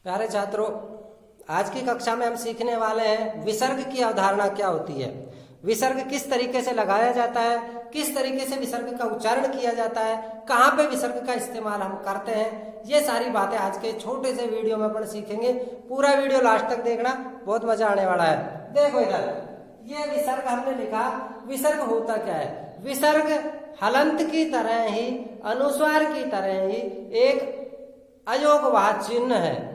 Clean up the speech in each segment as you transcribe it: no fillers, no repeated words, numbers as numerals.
प्यारे छात्रों, आज की कक्षा में हम सीखने वाले हैं विसर्ग की अवधारणा क्या होती है, विसर्ग किस तरीके से लगाया जाता है, किस तरीके से विसर्ग का उच्चारण किया जाता है, कहाँ पे विसर्ग का इस्तेमाल हम करते हैं। ये सारी बातें आज के छोटे से वीडियो में अपन सीखेंगे। पूरा वीडियो लास्ट तक देखना, बहुत मजा आने वाला है। देखो इधर, ये विसर्ग हमने लिखा। विसर्ग होता क्या है? विसर्ग हलंत की तरह ही, अनुस्वार की तरह ही एक अयोगवाह चिन्ह है।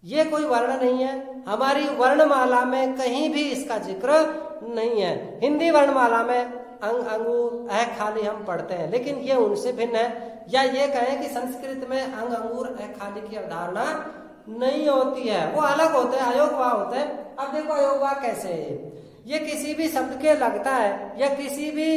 ये कोई वर्ण नहीं है। हमारी वर्णमाला में कहीं भी इसका जिक्र नहीं है। हिंदी वर्णमाला में अंग, अंगूर, अह खाली हम पढ़ते हैं, लेकिन ये उनसे भिन्न है। या ये कहें कि संस्कृत में अंग, अंगूर, अह खाली की अवधारणा नहीं होती है, वो अलग होते हैं, अयोगवाह होते हैं। अब देखो अयोगवाह कैसे है। ये किसी भी शब्द के लगता है या किसी भी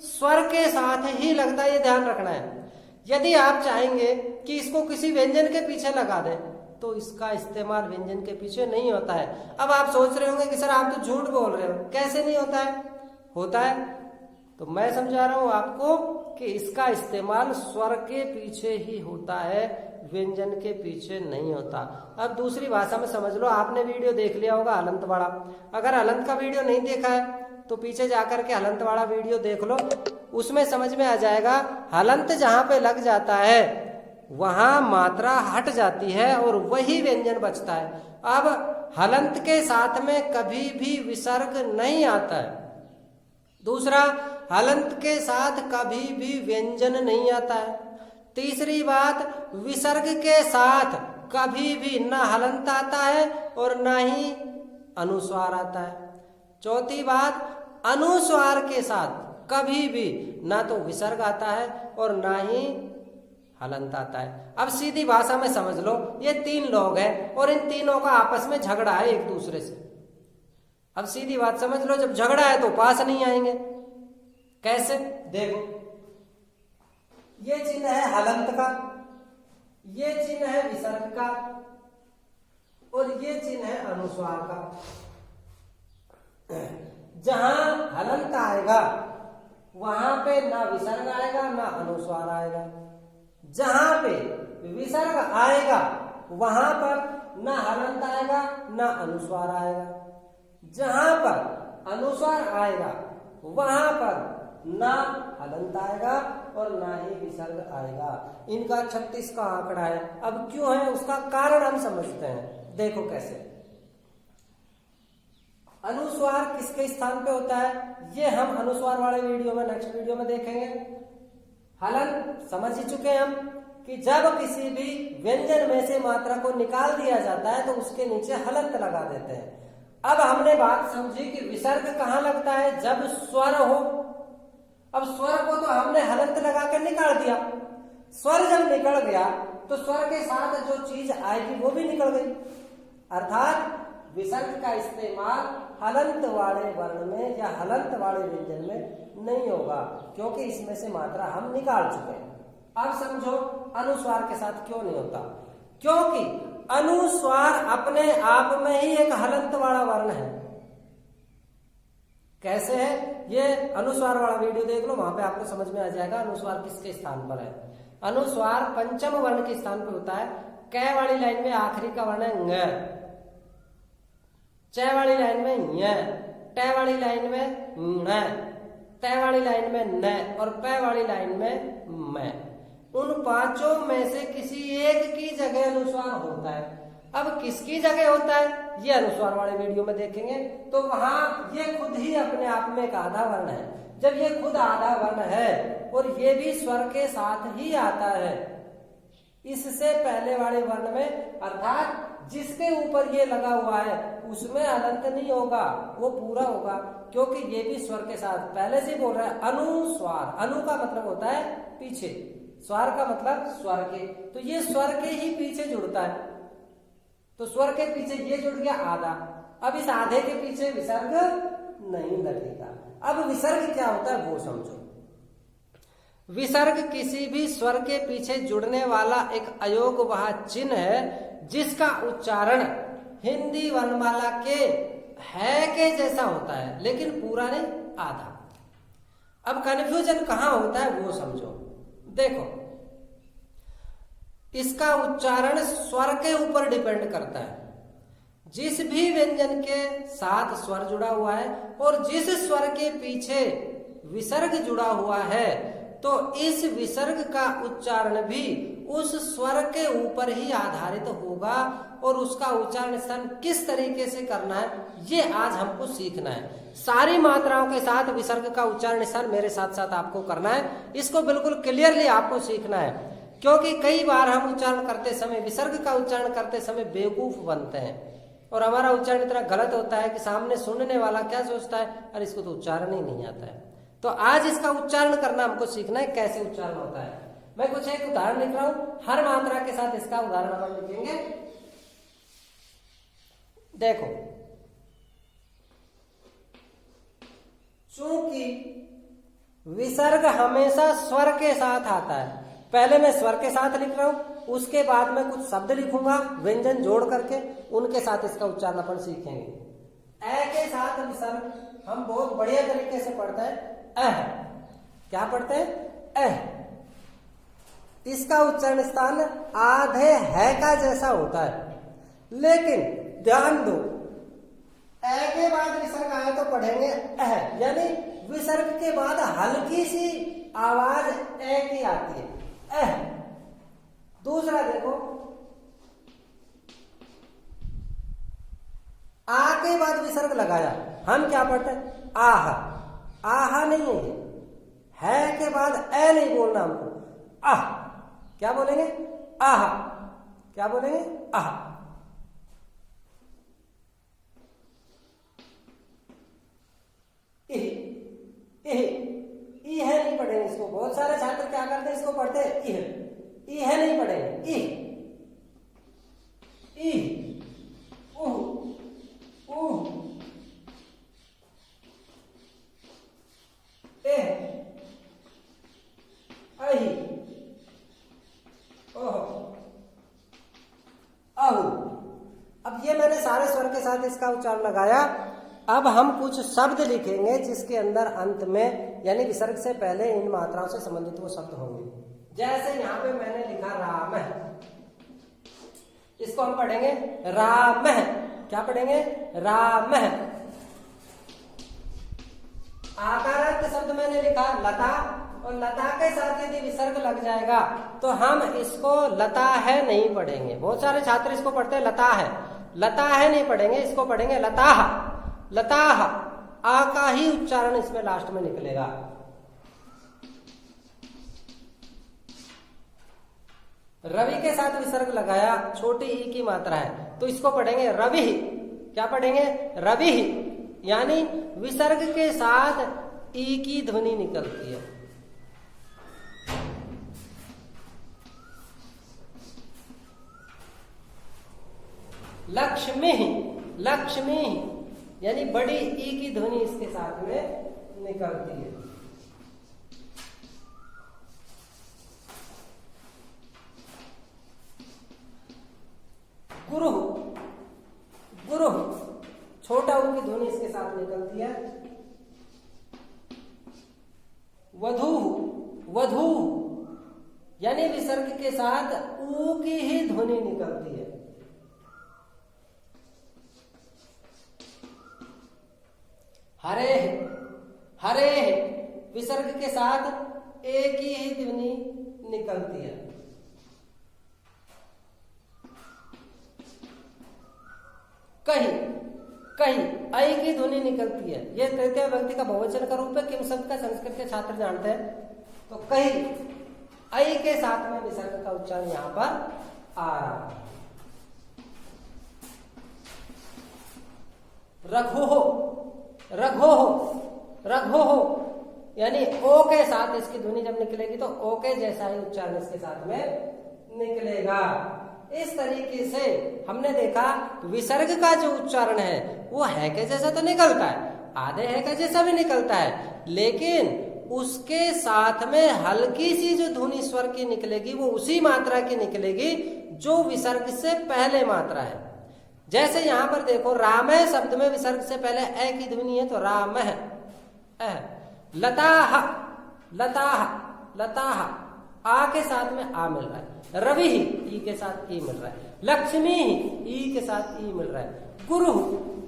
स्वर के साथ ही लगता है, ये ध्यान रखना है। यदि आप चाहेंगे कि इसको किसी व्यंजन के पीछे लगा दें तो इसका इस्तेमाल व्यंजन के पीछे नहीं होता है। अब आप सोच रहे होंगे कि सर आप तो झूठ बोल रहे हो, कैसे नहीं होता है? होता है। तो मैं समझा रहा हूं आपको कि इसका इस्तेमाल स्वर के पीछे ही होता है, व्यंजन के पीछे नहीं होता। अब दूसरी भाषा में समझ लो, आपने वीडियो देख लिया होगा हलंत वाला। अगर हलंत का वीडियो नहीं देखा है तो पीछे जाकर के हलंत वाला वीडियो देख लो, उसमें समझ में आ जाएगा। हलंत जहां पे लग जाता है वहां मात्रा हट जाती है और वही व्यंजन बचता है। अब हलंत के साथ में कभी भी विसर्ग नहीं आता है। दूसरा, हलंत के साथ कभी भी व्यंजन नहीं आता है। तीसरी बात, विसर्ग के साथ कभी भी ना हलंत आता है और ना ही अनुस्वार आता है। चौथी बात, अनुस्वार के साथ कभी भी ना तो विसर्ग आता है और ना ही हलंत आता है। अब सीधी भाषा में समझ लो, ये तीन लोग हैं और इन तीनों का आपस में झगड़ा है एक दूसरे से। अब सीधी बात समझ लो, जब झगड़ा है तो पास नहीं आएंगे। कैसे? देखो, ये चिन्ह है हलंत का, ये चिन्ह है विसर्ग का और ये चिन्ह है अनुस्वार का। जहां हलंत आएगा वहां पे ना विसर्ग आएगा ना अनुस्वार आएगा। जहां पे विसर्ग आएगा वहां पर ना हलंत आएगा ना अनुस्वार आएगा। जहां पर अनुस्वार आएगा वहां पर ना हलंत आएगा और ना ही विसर्ग आएगा। इनका 36 का आंकड़ा है। अब क्यों है उसका कारण हम समझते हैं। देखो कैसे। अनुस्वार किसके स्थान पे होता है ये हम अनुस्वार वाले वीडियो में, नेक्स्ट वीडियो में देखेंगे। हलंत समझ ही चुके हम कि जब किसी भी व्यंजन में से मात्रा को निकाल दिया जाता है तो उसके नीचे हलंत लगा देते हैं। अब हमने बात समझी कि विसर्ग कहाँ लगता है? जब स्वर हो। अब स्वर को तो हमने हलंत लगा कर निकाल दिया। स्वर जब निकल गया तो स्वर के साथ जो चीज आएगी वो भी निकल गई। अर्थात विसर्ग का इस्तेमाल हलंत वाले वर्ण में या हलंत वाले व्यंजन में नहीं होगा, क्योंकि इसमें से मात्रा हम निकाल चुके हैं। अब समझो अनुस्वार के साथ क्यों नहीं होता। क्योंकि अनुस्वार अपने आप में ही एक हलंत वाला वर्ण है। कैसे है? ये अनुस्वार वाला वीडियो देख लो, वहां पे आपको समझ में आ जाएगा अनुस्वार किसके स्थान पर है। अनुस्वार पंचम वर्ण के स्थान पर होता है। क वाली लाइन में आखिरी का वर्ण है ङ, च वाली लाइन में य, ट वाली लाइन में न, त वाली लाइन में न और प वाली लाइन में म। उन पांचों में से किसी एक की जगह अनुस्वार होता है। अब किसकी जगह होता है ये अनुस्वार वाले वीडियो में देखेंगे। तो वहां ये खुद ही अपने आप में एक आधा वर्ण है। जब ये खुद आधा वर्ण है और ये भी स्वर के साथ ही आता है, इससे पहले वाले वर्ण में अर्थात जिसके ऊपर ये लगा हुआ है उसमें हलंत नहीं होगा, वो पूरा होगा, क्योंकि ये भी स्वर के साथ पहले से बोल रहा है। अनुस्वार, अनु का मतलब होता है पीछे, स्वर का मतलब स्वर के, तो ये स्वर के ही पीछे जुड़ता है। तो स्वर के पीछे ये जुड़ गया आधा। अब इस आधे के पीछे विसर्ग नहीं लगेगा। अब विसर्ग क्या होता है वो समझो। विसर्ग किसी भी स्वर के पीछे जुड़ने वाला एक अयोगवाह चिन्ह है जिसका उच्चारण हिंदी वर्णमाला के है के जैसा होता है, लेकिन पूरा नहीं, आधा। अब कन्फ्यूजन कहाँ होता है वो समझो। देखो, इसका उच्चारण स्वर के ऊपर डिपेंड करता है। जिस भी व्यंजन के साथ स्वर जुड़ा हुआ है और जिस स्वर के पीछे विसर्ग जुड़ा हुआ है, तो इस विसर्ग का उच्चारण भी उस स्वर के ऊपर ही आधारित होगा और उसका उच्चारण स्थान किस तरीके से करना है ये आज हमको सीखना है। सारी मात्राओं के साथ विसर्ग का उच्चारण स्थान मेरे साथ साथ आपको करना है। इसको बिल्कुल क्लियरली आपको सीखना है, क्योंकि कई बार हम उच्चारण करते समय, विसर्ग का उच्चारण करते समय बेवकूफ बनते हैं और हमारा उच्चारण इतना गलत होता है कि सामने सुनने वाला क्या सोचता है, अरे इसको तो उच्चारण ही नहीं आता है। तो आज इसका उच्चारण करना हमको सीखना है, कैसे उच्चारण होता है। मैं कुछ एक उदाहरण लिख रहा हूं, हर मात्रा के साथ इसका उदाहरण हम लिखेंगे। देखो, चूंकि विसर्ग हमेशा स्वर के साथ आता है, पहले मैं स्वर के साथ लिख रहा हूं, उसके बाद में कुछ शब्द लिखूंगा व्यंजन जोड़ करके, उनके साथ इसका उच्चारण अपन सीखेंगे। ए के साथ विसर्ग हम बहुत बढ़िया तरीके से पढ़ते हैं, अह। क्या पढ़ते हैं? अह। इसका उच्चारण स्थान आधे है का जैसा होता है, लेकिन ध्यान दो, ए के बाद विसर्ग आए तो पढ़ेंगे अह, यानी विसर्ग के बाद हल्की सी आवाज ए की आती है, अह। दूसरा देखो, आ के बाद विसर्ग लगाया, हम क्या पढ़ते हैं? आह। आहा नहीं है के बाद ए नहीं बोलना हमको, आह। क्या बोलेंगे? आह। क्या बोलेंगे? आह। ई है नहीं पढ़ेंगे इसको। बहुत सारे छात्र क्या करते हैं, इसको पढ़ते हैं ई है नहीं पढ़ेंगे, ई ए अही ओह आहू। अब ये मैंने सारे स्वर के साथ इसका उच्चारण लगाया। अब हम कुछ शब्द लिखेंगे जिसके अंदर अंत में यानी विसर्ग से पहले इन मात्राओं से संबंधित वो शब्द होंगे। जैसे यहाँ पे मैंने लिखा राम, इसको हम पढ़ेंगे राम। क्या पढ़ेंगे? राम। आकारांत शब्द मैंने लिखा लता, और लता के साथ यदि विसर्ग लग जाएगा तो हम इसको लता है नहीं पढ़ेंगे। बहुत सारे छात्र इसको पढ़ते हैं लता है, लता है नहीं पढ़ेंगे, इसको पढ़ेंगे लताह। लताह, आ का ही उच्चारण इसमें लास्ट में निकलेगा। रवि के साथ विसर्ग लगाया, छोटी ई की मात्रा है, तो इसको पढ़ेंगे रवि। क्या पढ़ेंगे? रवि, यानी विसर्ग के साथ ई की ध्वनि निकलती है। लक्ष्मी, लक्ष्मी, यानी बड़ी ई की ध्वनि इसके साथ में निकलती है। गुरु, गुरु, छोटा ऊ की ध्वनि इसके साथ निकलती है। वधू, वधू, यानी विसर्ग के साथ ऊ की ही ध्वनि निकलती है। हरे, हरे, विसर्ग के साथ ए की ही ध्वनि निकलती है। कहीं, कहीं आई की ध्वनि निकलती है। यह तृतीय व्यक्ति का बहुवचन का रूप है। किम शब्द का संस्कृत के छात्र जानते हैं। तो कहीं आई के साथ में विसर्ग का उच्चारण यहां पर आ रहा है। रघो, रघो, रघो, यानी ओ के साथ इसकी ध्वनि जब निकलेगी तो ओ के जैसा ही उच्चारण इसके साथ में निकलेगा। इस तरीके से हमने देखा विसर्ग का जो उच्चारण है वो है के जैसा तो निकलता है, आधे है के जैसा भी निकलता है, लेकिन उसके साथ में हल्की सी जो ध्वनि स्वर की निकलेगी वो उसी मात्रा की निकलेगी जो विसर्ग से पहले मात्रा है। जैसे यहां पर देखो राम है शब्द में विसर्ग से पहले ए की ध्वनि है तो राम है। लताह, लताह, लताह, आ के साथ में आ मिल रहा है। रवि ई के साथ ई मिल रहा है। लक्ष्मी ई के साथ ई मिल रहा है। गुरु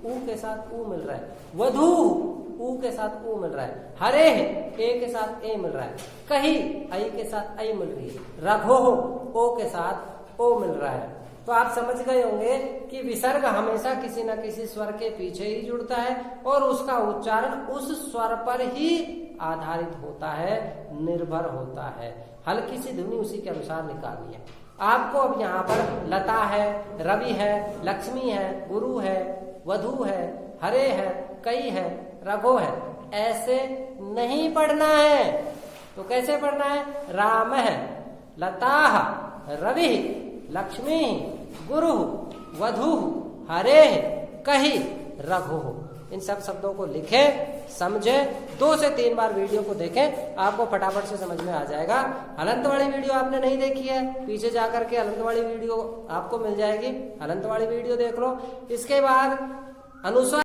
ऊ के साथ ऊ मिल रहा है। वधू ऊ के साथ ऊ मिल रहा है। हरे ए के साथ ए मिल रहा है। कही आई के साथ आई मिल रही है। रघो ओ के साथ ओ मिल रहा है। तो आप समझ गए होंगे कि विसर्ग हमेशा किसी न किसी स्वर के पीछे ही जुड़ता है और उसका उच्चारण उस स्वर पर ही आधारित होता है, निर्भर होता है। हल्की सी ध्वनि उसी के अनुसार निकालनी है। आपको अब यहाँ पर लता है, रवि है, लक्ष्मी है, गुरु है, वधु है, हरे है, कई है, रघो है, ऐसे नहीं पढ़ना है। तो कैसे पढ़ना है? राम है, लता, रवि, लक्ष्मी, गुरु, वधु, हरे, कही, रघु। इन सब शब्दों को लिखें, समझे, 2 से 3 बार वीडियो को देखें, आपको फटाफट से समझ में आ जाएगा। हलंत वाली वीडियो आपने नहीं देखी है, पीछे जाकर के हलंत वाली वीडियो आपको मिल जाएगी, हलंत वाली वीडियो देख लो। इसके बाद अनुस्वार